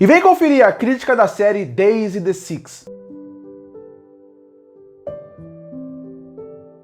E vem conferir a crítica da série Days and the Six.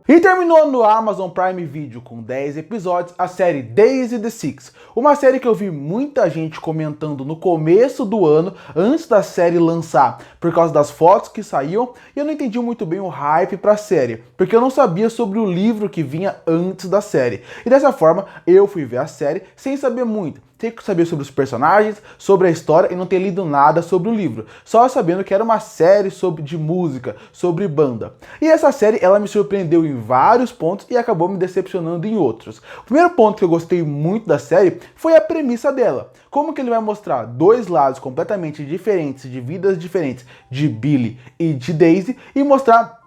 E terminou no Amazon Prime Video com 10 episódios a série Days and the Six, uma série que eu vi muita gente comentando no começo do ano, antes da série lançar, por causa das fotos que saíam, e eu não entendi muito bem o hype pra série, porque eu não sabia sobre o livro que vinha antes da série. E dessa forma, eu fui ver a série sem saber muito. Tem que saber sobre os personagens, sobre a história e não ter lido nada sobre o livro, só sabendo que era uma série de música, sobre banda. E essa série, ela me surpreendeu em vários pontos e acabou me decepcionando em outros. O primeiro ponto que eu gostei muito da série foi a premissa dela. Como que ele vai mostrar dois lados completamente diferentes, de vidas diferentes, de Billy e de Daisy, e mostrar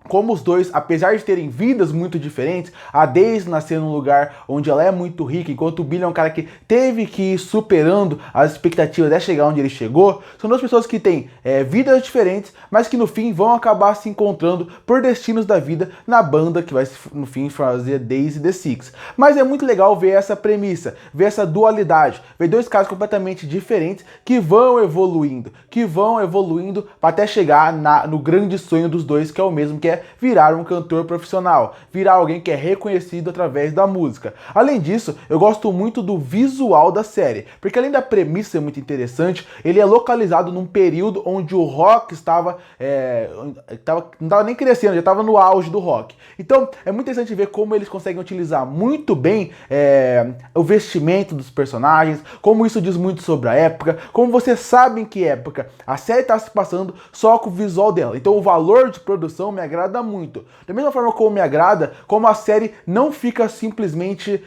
como os dois, apesar de terem vidas muito diferentes, a Daisy nasceu num lugar onde ela é muito rica, enquanto o Billy é um cara que teve que ir superando as expectativas até chegar onde ele chegou. São duas pessoas que têm vidas diferentes, mas que no fim vão acabar se encontrando por destinos da vida na banda que vai no fim fazer Days and the Six. Mas é muito legal ver essa premissa, ver essa dualidade, ver dois caras completamente diferentes que vão evoluindo para até chegar no grande sonho dos dois, que é o mesmo, que é virar um cantor profissional, virar alguém que é reconhecido através da música. Além disso, eu gosto muito do visual da série, porque além da premissa ser muito interessante, ele é localizado num período onde o rock não estava nem crescendo, já estava no auge do rock. Então, é muito interessante ver como eles conseguem utilizar muito bem o vestimento dos personagens, como isso diz muito sobre a época, como você sabe em que época a série está se passando só com o visual dela. Então, o valor de produção me agrada muito. Da mesma forma como me agrada, como a série não fica simplesmente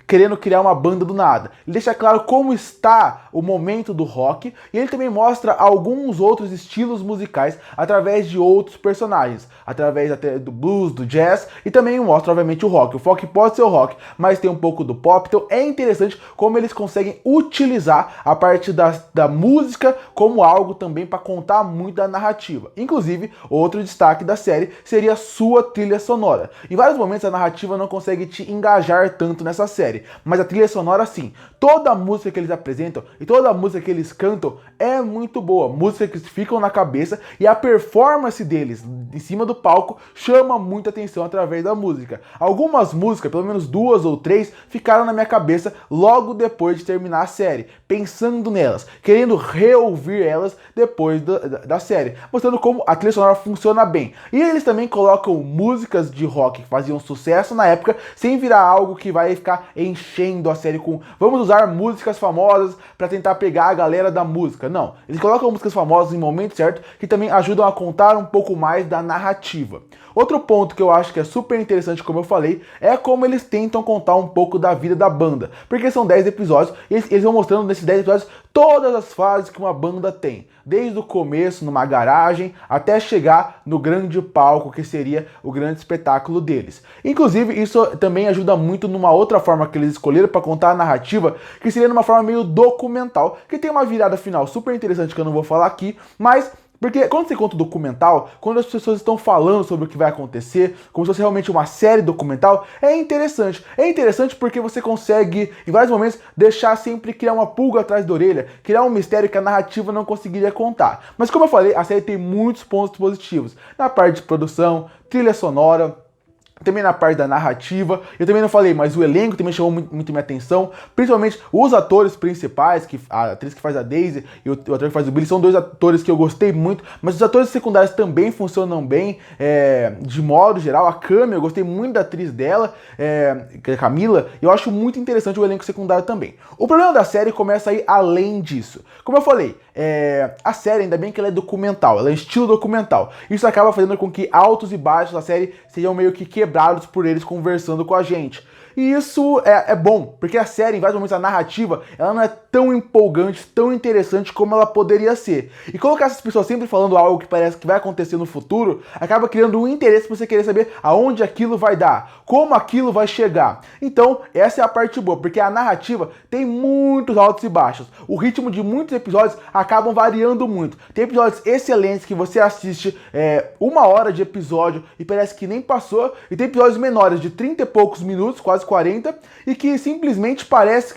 querendo criar uma banda do nada. Ele deixa claro como está o momento do rock e ele também mostra alguns outros estilos musicais através de outros personagens, através até do blues, do jazz, e também mostra obviamente o rock. O rock pode ser o rock, mas tem um pouco do pop, então é interessante como eles conseguem utilizar a parte da música como algo também para contar muito da narrativa. Inclusive, outro destaque da série seria a sua trilha sonora. Em vários momentos a narrativa não consegue te engajar tanto nessa série, mas a trilha sonora sim. Toda a música que eles apresentam e toda a música que eles cantam é muito boa. Músicas que ficam na cabeça e a performance deles em cima do palco chama muita atenção através da música. Algumas músicas, pelo menos 2 ou 3, ficaram na minha cabeça logo depois de terminar a série, pensando nelas, querendo reouvir elas depois da série, mostrando como a trilha sonora funciona bem. E eles também colocam músicas de rock que faziam sucesso na época, sem virar algo que vai ficar enchendo a série com vamos usar músicas famosas para tentar pegar a galera da música. Não, eles colocam músicas famosas em momento certo que também ajudam a contar um pouco mais da narrativa. Outro ponto que eu acho que é super interessante, como eu falei, é como eles tentam contar um pouco da vida da banda, porque são 10 episódios e eles vão mostrando nesses 10 episódios todas as fases que uma banda tem, desde o começo numa garagem até chegar no grande palco, que seria o grande espetáculo deles. Inclusive, isso também ajuda muito numa outra forma que eles escolheram para contar a narrativa, que seria numa forma meio documental, que tem uma virada final super interessante que eu não vou falar aqui, mas porque quando você conta o documental, quando as pessoas estão falando sobre o que vai acontecer, como se fosse realmente uma série documental, é interessante. É interessante porque você consegue, em vários momentos, deixar sempre criar uma pulga atrás da orelha, criar um mistério que a narrativa não conseguiria contar. Mas como eu falei, a série tem muitos pontos positivos. Na parte de produção, trilha sonora, também na parte da narrativa. Eu também não falei, mas o elenco também chamou muito minha atenção, principalmente os atores principais, a atriz que faz a Daisy e o ator que faz o Billy, são dois atores que eu gostei muito, mas os atores secundários também funcionam bem, de modo geral. A Cami, eu gostei muito da atriz dela, que é a Camila, e eu acho muito interessante o elenco secundário também. O problema da série começa aí além disso. Como eu falei, a série, ainda bem que ela é documental, ela é estilo documental. Isso acaba fazendo com que altos e baixos da série sejam meio que quebrados por eles conversando com a gente. E isso é bom, porque a série, em vários momentos, a narrativa, ela não é tão empolgante, tão interessante como ela poderia ser. E colocar essas pessoas sempre falando algo que parece que vai acontecer no futuro, acaba criando um interesse pra você querer saber aonde aquilo vai dar, como aquilo vai chegar. Então, essa é a parte boa, porque a narrativa tem muitos altos e baixos. O ritmo de muitos episódios acabam variando muito. Tem episódios excelentes que você assiste 1 hora de episódio e parece que nem passou, e tem episódios menores de 30 e poucos minutos, quase 40 e que simplesmente parece...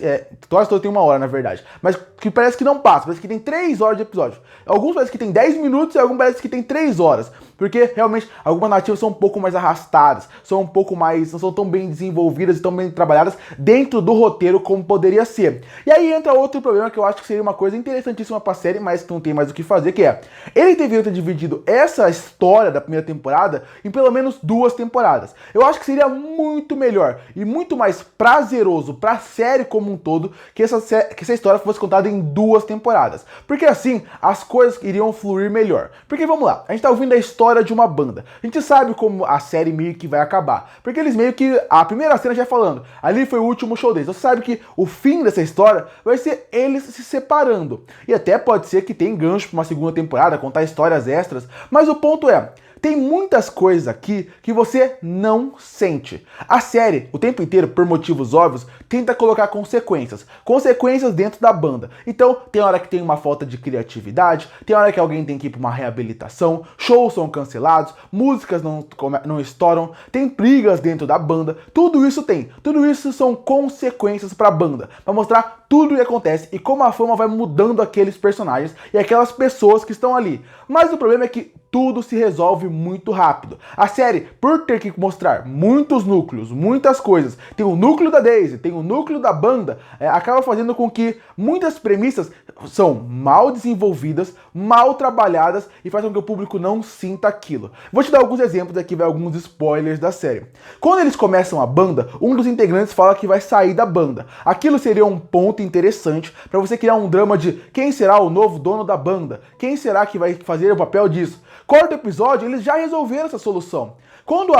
Toy Story tem 1 hora, na verdade. Mas que parece que não passa, parece que tem 3 horas de episódio. Alguns parece que tem 10 minutos e alguns parece que tem 3 horas. Porque realmente algumas narrativas são um pouco mais arrastadas, são um pouco mais... não são tão bem desenvolvidas e tão bem trabalhadas dentro do roteiro como poderia ser. E aí entra outro problema que eu acho que seria uma coisa interessantíssima pra série, mas que não tem mais o que fazer, que é... ele deveria ter dividido essa história da primeira temporada em pelo menos 2 temporadas. Eu acho que seria muito melhor e muito mais prazeroso pra série como um todo que essa história fosse contada em 2 temporadas. Porque assim, as coisas iriam fluir melhor. Porque vamos lá, a gente tá ouvindo a história de uma banda. A gente sabe como a série meio que vai acabar. Porque eles meio que, a primeira cena já falando, ali foi o último show deles. Você sabe que o fim dessa história vai ser eles se separando. E até pode ser que tenha gancho pra uma segunda temporada, contar histórias extras. Mas o ponto é, tem muitas coisas aqui que você não sente. A série, o tempo inteiro, por motivos óbvios, tenta colocar consequências. Consequências dentro da banda. Então, tem hora que tem uma falta de criatividade, tem hora que alguém tem que ir para uma reabilitação, shows são cancelados, músicas não estouram, tem brigas dentro da banda, tudo isso tem. Tudo isso são consequências para a banda, para mostrar tudo o que acontece e como a fama vai mudando aqueles personagens e aquelas pessoas que estão ali. Mas o problema é que tudo se resolve muito rápido. A série, por ter que mostrar muitos núcleos, muitas coisas, tem o núcleo da Daisy, tem o núcleo da banda, acaba fazendo com que muitas premissas são mal desenvolvidas, mal trabalhadas e faz com que o público não sinta aquilo. Vou te dar alguns exemplos aqui, vai alguns spoilers da série. Quando eles começam a banda, um dos integrantes fala que vai sair da banda. Aquilo seria um ponto interessante para você criar um drama de quem será o novo dono da banda, quem será que vai fazer o papel disso. Corta o episódio, eles já resolveram essa solução. Quando,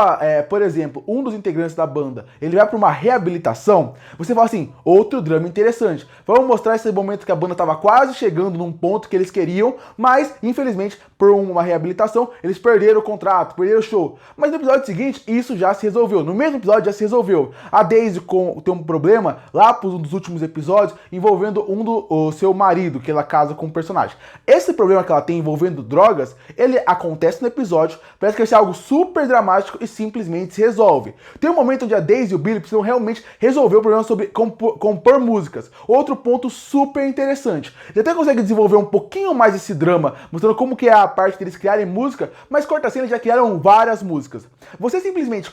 por exemplo, um dos integrantes da banda, ele vai para uma reabilitação, você fala assim, outro drama interessante. Vamos mostrar esse momento que a banda estava quase chegando num ponto que eles queriam, mas, infelizmente, por uma reabilitação, eles perderam o contrato, perderam o show. Mas no episódio seguinte, isso já se resolveu. No mesmo episódio já se resolveu. A Daisy tem um problema, lá para um dos últimos episódios, envolvendo o seu marido, que ela casa com um personagem. Esse problema que ela tem envolvendo drogas, ele acontece no episódio, parece que vai ser algo super dramático e simplesmente se resolve. Tem um momento onde a Daisy e o Billy precisam realmente resolver o problema sobre compor músicas. Outro ponto super interessante. Ele até consegue desenvolver um pouquinho mais esse drama, mostrando como que é a parte deles criarem música, mas corta a cena já criaram várias músicas. Você simplesmente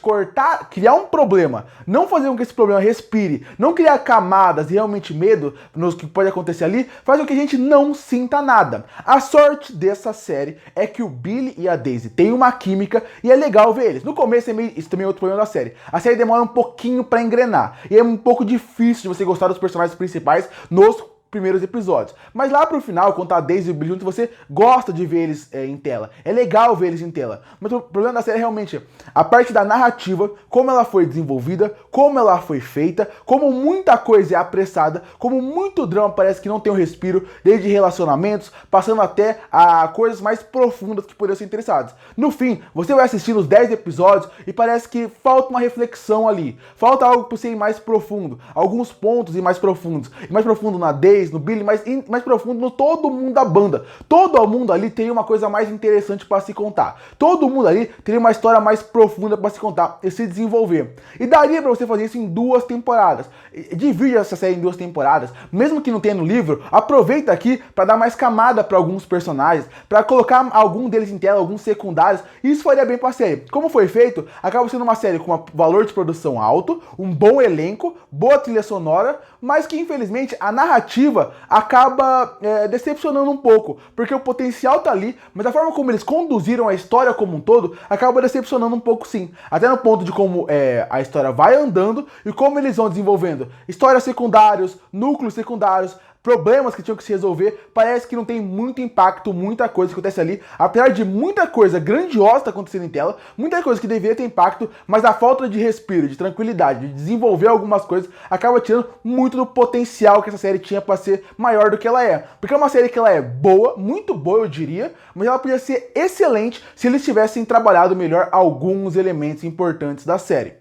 criar um problema, não fazer com que esse problema respire, não criar camadas e realmente medo no que pode acontecer ali, faz com que a gente não sinta nada. A sorte dessa série é que o Billy e a Daisy têm uma química e é legal ver eles. No começo, isso também é outro problema da série. A série demora um pouquinho pra engrenar. E é um pouco difícil de você gostar dos personagens principais nos primeiros episódios. Mas lá pro final, quando tá a Daisy e o Billy junto, você gosta de ver eles em tela. É legal ver eles em tela. Mas o problema da série é realmente a parte da narrativa, como ela foi desenvolvida, como ela foi feita, como muita coisa é apressada, como muito drama parece que não tem um respiro, desde relacionamentos, passando até a coisas mais profundas que poderiam ser interessadas. No fim, você vai assistir os 10 episódios e parece que falta uma reflexão ali. Falta algo para ser mais profundo. Alguns pontos e mais profundos. E mais profundo na Daisy, no Billy, mais profundo no todo mundo da banda. Todo mundo ali teria uma coisa mais interessante para se contar. Todo mundo ali teria uma história mais profunda para se contar e se desenvolver. E daria para você fazer isso em 2 temporadas. Divide essa série em 2 temporadas, mesmo que não tenha no livro, aproveita aqui para dar mais camada para alguns personagens, para colocar algum deles em tela, alguns secundários, e isso faria bem para a série. Como foi feito, acaba sendo uma série com um valor de produção alto, um bom elenco, boa trilha sonora, mas que infelizmente a narrativa acaba decepcionando um pouco, porque o potencial tá ali, mas a forma como eles conduziram a história como um todo acaba decepcionando um pouco sim, até no ponto de como a história vai andando e como eles vão desenvolvendo histórias secundários, núcleos secundários, problemas que tinham que se resolver, parece que não tem muito impacto, muita coisa que acontece ali, apesar de muita coisa grandiosa tá acontecendo em tela, muita coisa que deveria ter impacto, mas a falta de respiro, de tranquilidade, de desenvolver algumas coisas, acaba tirando muito do potencial que essa série tinha para ser maior do que ela é. Porque é uma série que ela é boa, muito boa eu diria, mas ela podia ser excelente se eles tivessem trabalhado melhor alguns elementos importantes da série.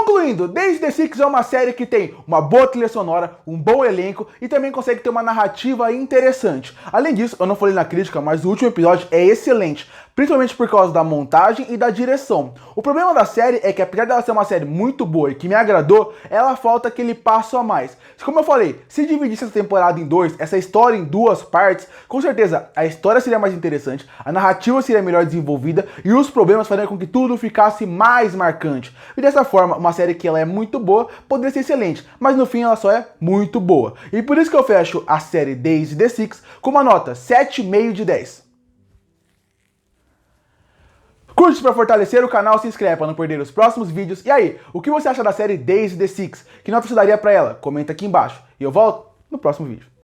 Concluindo, Days the Six é uma série que tem uma boa trilha sonora, um bom elenco e também consegue ter uma narrativa interessante. Além disso, eu não falei na crítica, mas o último episódio é excelente, principalmente por causa da montagem e da direção. O problema da série é que, apesar dela ser uma série muito boa e que me agradou, ela falta aquele passo a mais. Como eu falei, se dividisse essa temporada em dois, essa história em duas partes, com certeza a história seria mais interessante, a narrativa seria melhor desenvolvida e os problemas fariam com que tudo ficasse mais marcante. E dessa forma, uma série que ela é muito boa poderia ser excelente, mas no fim ela só é muito boa. E por isso que eu fecho a série Days the Six com uma nota 7,5 de 10. Curte para fortalecer o canal, se inscreve para não perder os próximos vídeos. E aí, o que você acha da série Days the Six? Que nota você daria para ela? Comenta aqui embaixo. E eu volto no próximo vídeo.